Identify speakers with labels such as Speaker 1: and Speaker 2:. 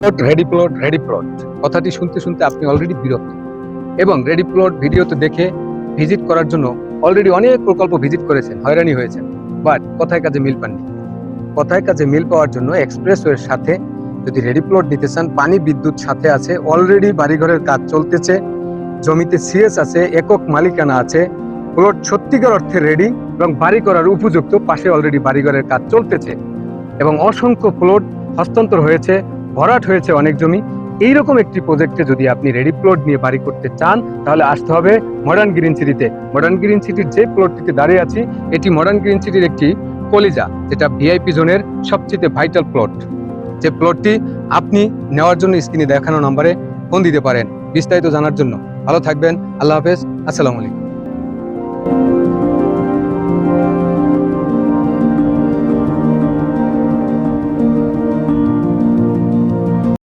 Speaker 1: Ready plot কথাটি শুনতে শুনতে আপনি অলরেডি বিরক্ত এবং রেডি প্লট ভিডিওতে দেখে ভিজিট করার জন্য অলরেডি অনেক প্রকল্প ভিজিট করেছেন, হয়রানি হয়েছেন, বাট কথায় কাজে মিল পাননি। কথায় কাজে মিল পাওয়ার জন্য এক্সপ্রেসওয়ের সাথে যদি রেডি প্লট নিতে চান, পানি বিদ্যুৎ সাথে আছে, অলরেডি বাড়িঘরের কাজ চলতেছে, জমিতে সিএস আছে, একক মালিকানা আছে, প্লট সত্যিকার অর্থে রেডি এবং বাড়ি করার উপযুক্ত, পাশে অলরেডি বাড়িঘরের কাজ চলতেছে এবং অসংখ্য প্লট হস্তান্তর হয়েছে, ভরাট হয়েছে অনেক জমি। এইরকম একটি প্রজেক্টে যদি আপনি রেডি প্লট নিয়ে বাড়ি করতে চান, তাহলে আসতে হবে মডার্ন গ্রিন সিটিতে। মডার্ন গ্রিন সিটির যে প্লটটিতে দাঁড়িয়ে আছি, এটি মডার্ন গ্রিন সিটির একটি কলিজা, যেটা ভিআইপি জোনের সবচেয়ে ভাইটাল প্লট। যে প্লটটি আপনি নেওয়ার জন্য স্ক্রিনে দেখানো নম্বরে ফোন দিতে পারেন বিস্তারিত জানার জন্য। ভালো থাকবেন, আল্লাহ হাফেজ, আসসালামু আলাইকুম।